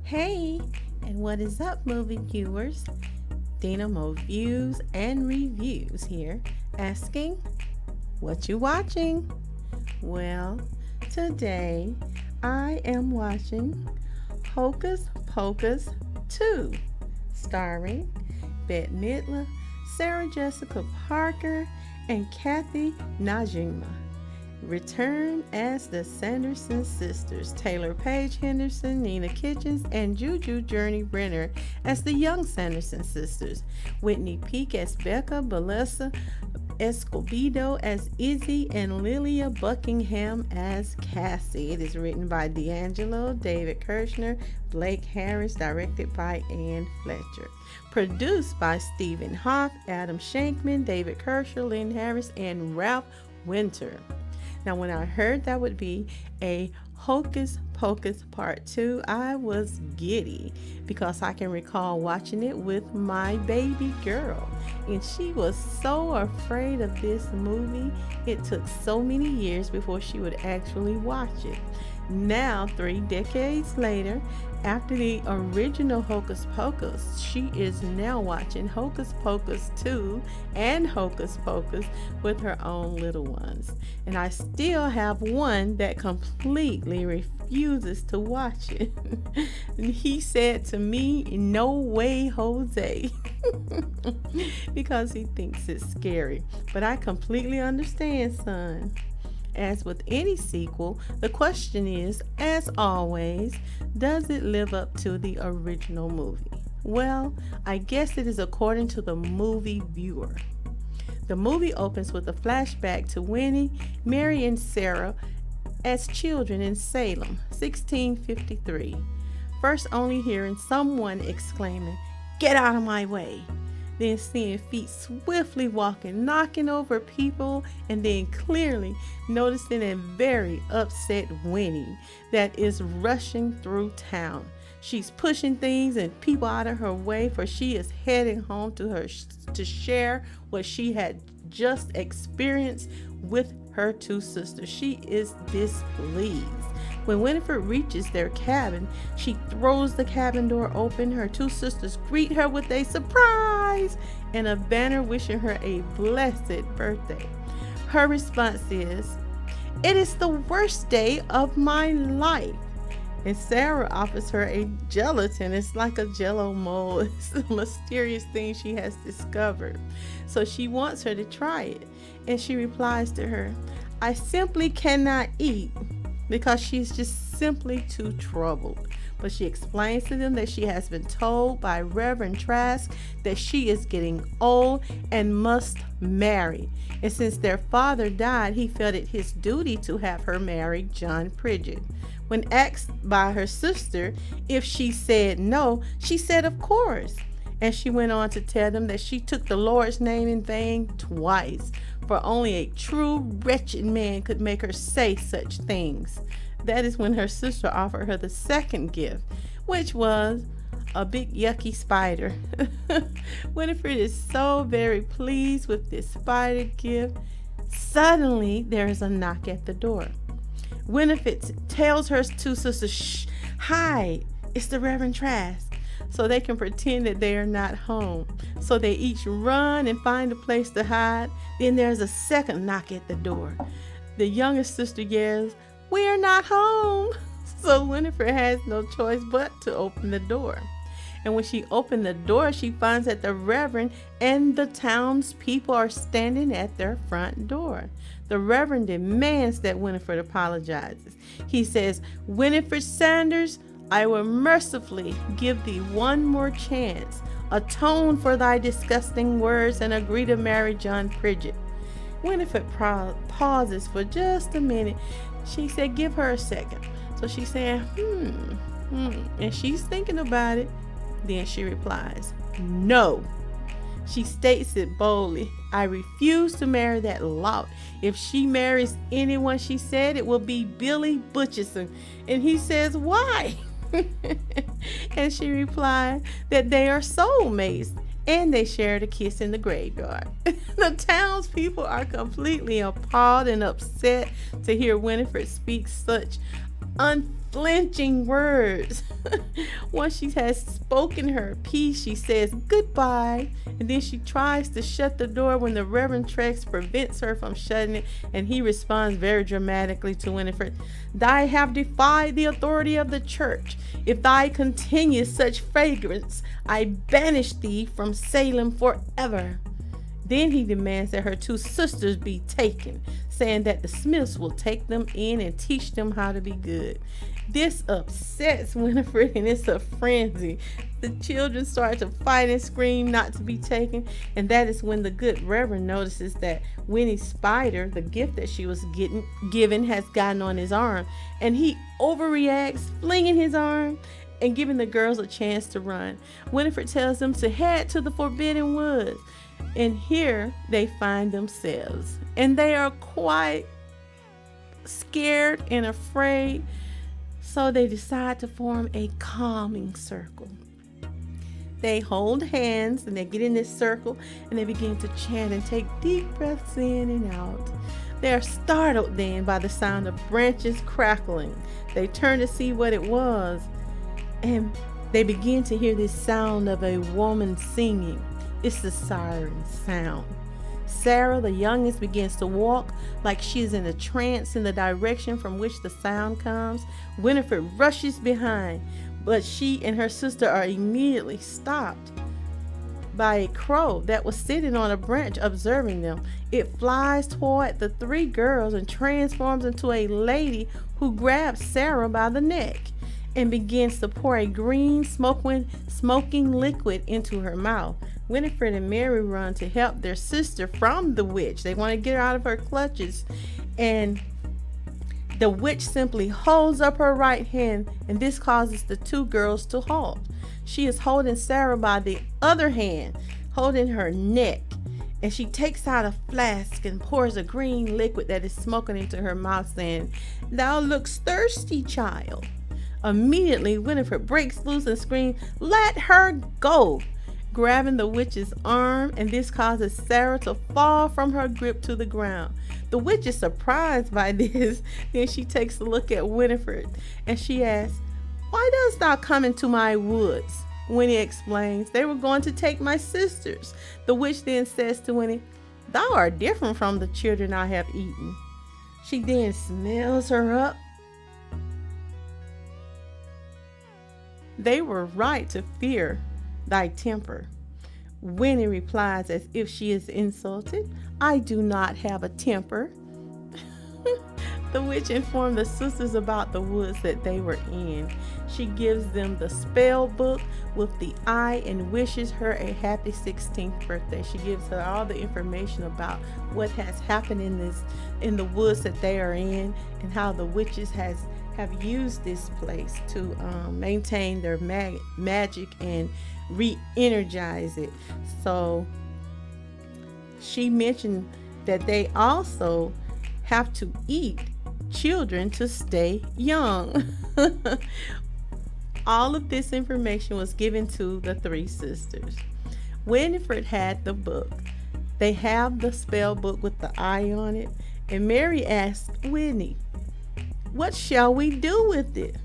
Hey, and what is up, movie viewers? Dena Mo Views and Reviews here, asking, what you watching? Well, today I am watching Hocus Pocus 2, starring Bette Midler, Sarah Jessica Parker, and Kathy Najima. Return as the Sanderson sisters, Taylor Paige Henderson, Nina Kitchens, and Juju Journey Renner as the young Sanderson sisters, Whitney Peak as Becca, Melissa Escobedo as Izzy, and Lilia Buckingham as Cassie. It is written by D'Angelo, David Kirshner, Blake Harris, directed by Ann Fletcher. Produced by Stephen Hoff, Adam Shankman, David Kershaw, Lynn Harris, and Ralph Winter. Now, when I heard that would be a Hocus Pocus Part 2, I was giddy because I can recall watching it with my baby girl. And she was so afraid of this movie, it took so many years before she would actually watch it. Now, 3 decades later, after the original Hocus Pocus, she is now watching Hocus Pocus 2 and Hocus Pocus with her own little ones. And I still have one that completely refuses to watch it. And he said to me, "No way, Jose," because he thinks it's scary. But I completely understand, son. As with any sequel, the question is, as always, does it live up to the original movie? Well, I guess it is according to the movie viewer. The movie opens with a flashback to Winnie, Mary, and Sarah as children in Salem, 1653. First only hearing someone exclaiming, "Get out of my way!" Then seeing feet swiftly walking, knocking over people, and then clearly noticing a very upset Winnie that is rushing through town. She's pushing things and people out of her way, for she is heading home to share what she had just experienced with her two sisters. She is displeased. When Winifred reaches their cabin, she throws the cabin door open. Her two sisters greet her with a surprise and a banner wishing her a blessed birthday. Her response is, "It is the worst day of my life." And Sarah offers her a gelatin. It's like a jello mold. It's a mysterious thing she has discovered. So she wants her to try it. And she replies to her, "I simply cannot eat," because she's just simply too troubled. But she explains to them that she has been told by Reverend Trask that she is getting old and must marry. And since their father died, he felt it his duty to have her marry John Pridgett. When asked by her sister if she said no, she said of course. And she went on to tell them that she took the Lord's name in vain twice, for only a true wretched man could make her say such things. That is when her sister offered her the second gift, which was a big yucky spider. Winifred is so very pleased with this spider gift. Suddenly, there is a knock at the door. Winifred tells her two sisters, "Shh, hide, it's the Reverend Trask," so they can pretend that they are not home. So they each run and find a place to hide. Then there's a second knock at the door. The youngest sister yells, "We're not home." So Winifred has no choice but to open the door. And when she opened the door, she finds that the Reverend and the townspeople are standing at their front door. The Reverend demands that Winifred apologizes. He says, "Winifred Sanders, I will mercifully give thee one more chance. Atone for thy disgusting words and agree to marry John Pridgett." Winifred pauses for just a minute. She said, "Give her a second." So she's saying, and she's thinking about it. Then she replies, "No." She states it boldly. "I refuse to marry that lout. If she marries anyone," she said, "it will be Billy Butcherson." And he says, "Why?" And she replied that they are soulmates and they shared a kiss in the graveyard. The townspeople are completely appalled and upset to hear Winifred speak such unflinching words. Once she has spoken her piece, she says goodbye, and then she tries to shut the door when the Reverend Trex prevents her from shutting it, and he responds very dramatically to Winifred, "Thou have defied the authority of the church. If thy continue such fragrance, I banish thee from Salem forever." Then he demands that her two sisters be taken, saying that the Smiths will take them in and teach them how to be good. This upsets Winifred, and it's a frenzy. The children start to fight and scream not to be taken, and that is when the good Reverend notices that Winnie's spider, the gift that she was given, has gotten on his arm, and he overreacts, flinging his arm and giving the girls a chance to run. Winifred tells them to head to the Forbidden Woods. And here they find themselves, and they are quite scared and afraid, so they decide to form a calming circle. They hold hands and they get in this circle and they begin to chant and take deep breaths in and out. They are startled then by the sound of branches crackling. They turn to see what it was, and they begin to hear this sound of a woman singing. It's the siren sound. Sarah, the youngest, begins to walk like she is in a trance in the direction from which the sound comes. Winifred rushes behind, but she and her sister are immediately stopped by a crow that was sitting on a branch observing them. It flies toward the three girls and transforms into a lady who grabs Sarah by the neck and begins to pour a green smoking liquid into her mouth. Winifred and Mary run to help their sister from the witch. They want to get her out of her clutches, and the witch simply holds up her right hand, and this causes the two girls to halt. She is holding Sarah by the other hand, holding her neck, and she takes out a flask and pours a green liquid that is smoking into her mouth, saying, "Thou looks thirsty, child." Immediately, Winifred breaks loose and screams, "Let her go!" grabbing the witch's arm, and this causes Sarah to fall from her grip to the ground. The witch is surprised by this. Then she takes a look at Winifred and she asks, "Why dost thou come into my woods?" Winnie explains, "They were going to take my sisters." The witch then says to Winnie, "Thou art different from the children I have eaten." She then smells her up. "They were right to fear thy temper." Winnie replies as if she is insulted, "I do not have a temper." The witch informed the sisters about the woods that they were in. She gives them the spell book with the eye and wishes her a happy 16th birthday. She gives her all the information about what has happened in the woods that they are in, and how the witches have used this place to maintain their magic and re-energize it. So she mentioned that they also have to eat children to stay young. All of this information was given to the three sisters. Winifred had the book. They have the spell book with the eye on it, and Mary asked Winnie, "What shall we do with it?"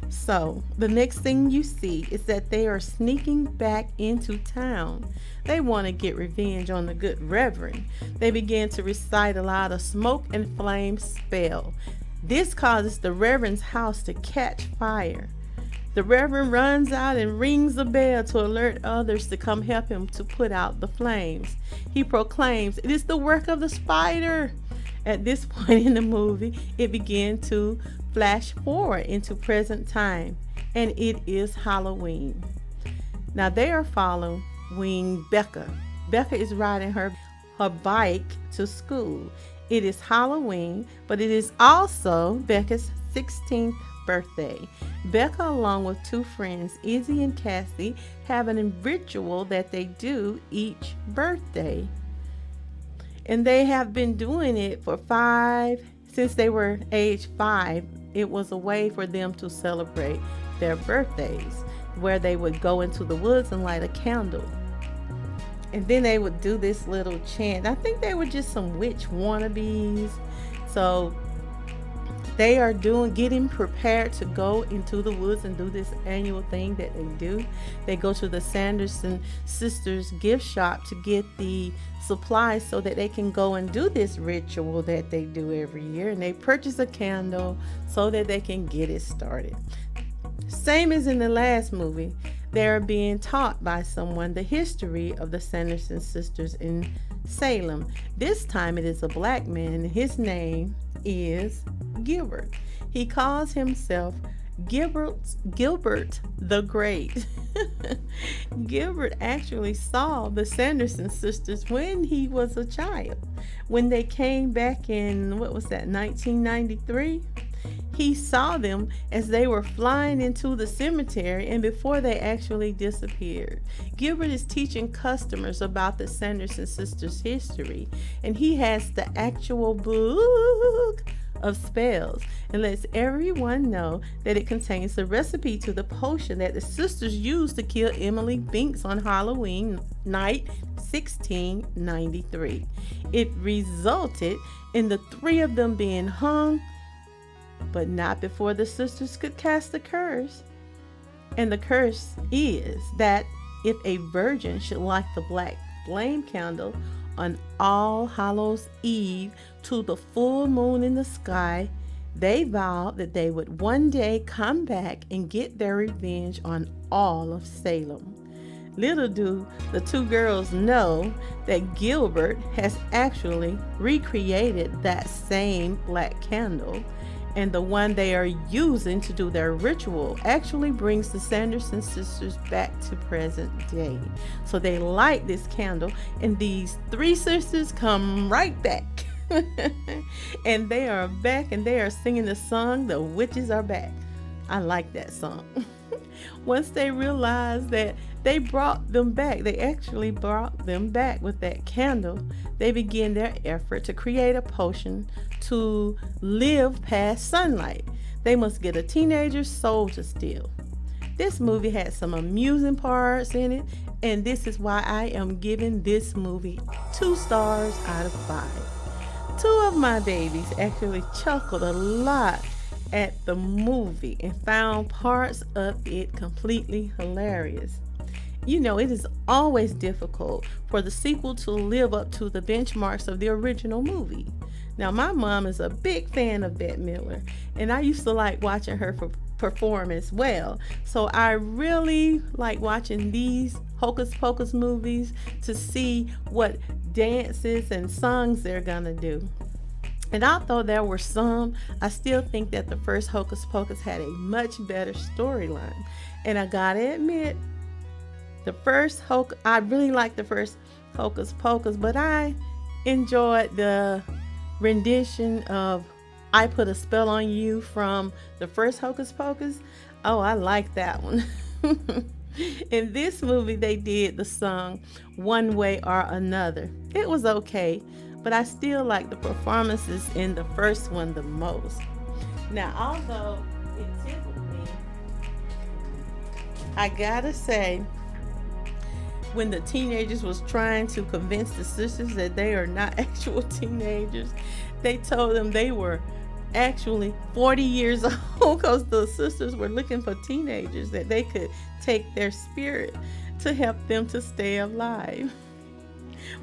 So the next thing you see is that they are sneaking back into town. They want to get revenge on the good Reverend. They begin to recite aloud a smoke and flame spell. This causes the Reverend's house to catch fire. The Reverend runs out and rings a bell to alert others to come help him to put out the flames. He proclaims, "It is the work of the spider." At this point in the movie, it began to flash forward into present time, and it is Halloween. Now they are following Becca. Becca is riding her bike to school. It is Halloween, but it is also Becca's 16th birthday. Becca, along with two friends, Izzy and Cassie, have a ritual that they do each birthday. And they have been doing it since they were age 5. It was a way for them to celebrate their birthdays, where they would go into the woods and light a candle. And then they would do this little chant. I think they were just some witch wannabes. So They are getting prepared to go into the woods and do this annual thing that they do. They go to the Sanderson sisters gift shop to get the supplies so that they can go and do this ritual that they do every year, and they purchase a candle so that they can get it started. Same as in the last movie, they are being taught by someone the history of the Sanderson sisters in Salem. This time it is a black man. His name is Gilbert. He calls himself Gilbert the Great. Gilbert actually saw the Sanderson sisters when he was a child. When they came back in, what was that, 1993? He saw them as they were flying into the cemetery and before they actually disappeared. Gilbert is teaching customers about the Sanderson sisters' history, and he has the actual book of spells and lets everyone know that it contains the recipe to the potion that the sisters used to kill Emily Binks on Halloween night 1693. It resulted in the three of them being hung, but not before the sisters could cast the curse. And the curse is that if a virgin should light the black flame candle on All Hallows Eve to the full moon in the sky, they vowed that they would one day come back and get their revenge on all of Salem. Little do the two girls know that Gilbert has actually recreated that same black candle, and the one they are using to do their ritual actually brings the Sanderson sisters back to present day. So they light this candle and these three sisters come right back. And they are back and they are singing the song, "The Witches Are Back." I like that song. Once they realized that they brought them back, they actually brought them back with that candle, they began their effort to create a potion to live past sunlight. They must get a teenager's soul to steal. This movie had some amusing parts in it, and this is why I am giving this movie 2 stars out of 5. 2 of my babies actually chuckled a lot at the movie and found parts of it completely hilarious. You know, it is always difficult for the sequel to live up to the benchmarks of the original movie. Now, my mom is a big fan of Bette Midler, and I used to like watching her perform as well. So I really like watching these Hocus Pocus movies to see what dances and songs they're gonna do. And although there were some, I still think that the first Hocus Pocus had a much better storyline. And I gotta admit, I really liked the first Hocus Pocus, but I enjoyed the rendition of "I Put a Spell on You" from the first Hocus Pocus. Oh, I like that one. In this movie, they did the song "One Way or Another." It was okay, but I still like the performances in the first one the most. Now, although it tickled me, I gotta say, when the teenagers was trying to convince the sisters that they are not actual teenagers, they told them they were actually 40 years old because the sisters were looking for teenagers that they could take their spirit to help them to stay alive.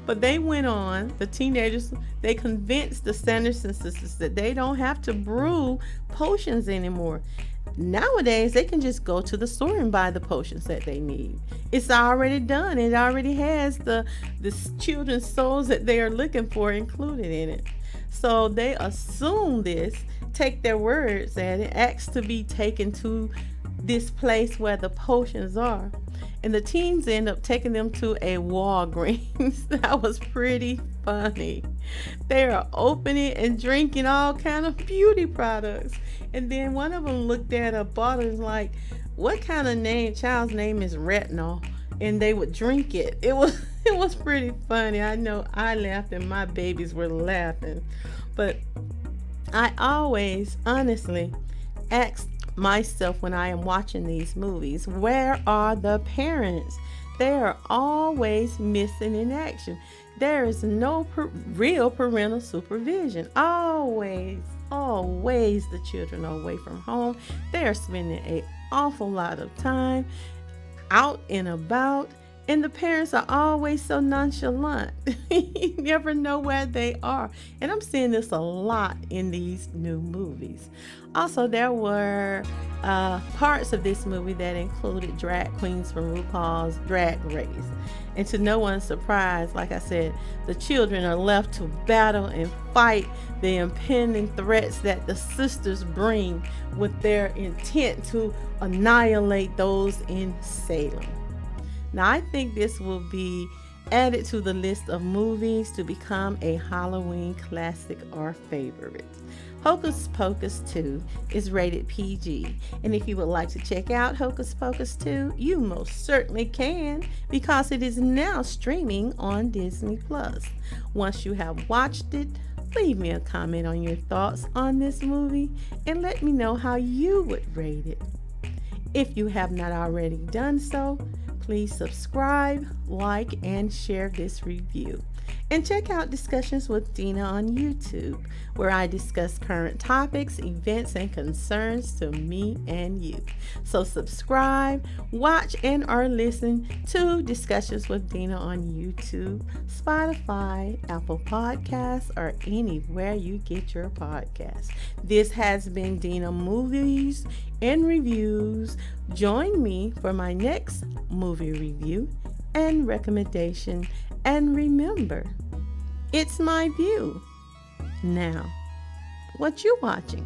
But they went on, the teenagers, they convinced the Sanderson sisters that they don't have to brew potions anymore. Nowadays, they can just go to the store and buy the potions that they need. It's already done. It already has the children's souls that they are looking for included in it. So they assume this, take their words at it, ask to be taken to this place where the potions are. And the teens end up taking them to a Walgreens. That was pretty funny. They are opening and drinking all kind of beauty products. And then one of them looked at a bottle and was like, "What kind of child's name is retinol?" And they would drink it. It was pretty funny. I know I laughed and my babies were laughing. But I always, honestly, ask myself when I am watching these movies, where are the parents? They are always missing in action. There is no real parental supervision. Always. always the children are away from home. They are spending an awful lot of time out and about, and the parents are always so nonchalant. You never know where they are. And I'm seeing this a lot in these new movies. Also, there were parts of this movie that included drag queens from RuPaul's Drag Race. And to no one's surprise, like I said, the children are left to battle and fight the impending threats that the sisters bring with their intent to annihilate those in Salem. Now, I think this will be added to the list of movies to become a Halloween classic or favorite. Hocus Pocus 2 is rated PG, and if you would like to check out Hocus Pocus 2, you most certainly can, because it is now streaming on Disney Plus. Once you have watched it, leave me a comment on your thoughts on this movie and let me know how you would rate it. If you have not already done so, please subscribe, like, and share this review. And check out Discussions with Dena on YouTube, where I discuss current topics, events, and concerns to me and you. So subscribe, watch, and or listen to Discussions with Dena on YouTube, Spotify, Apple Podcasts, or anywhere you get your podcasts. This has been Dena Movies and Reviews. Join me for my next movie review and recommendation. And remember, it's my view. Now, what you watching?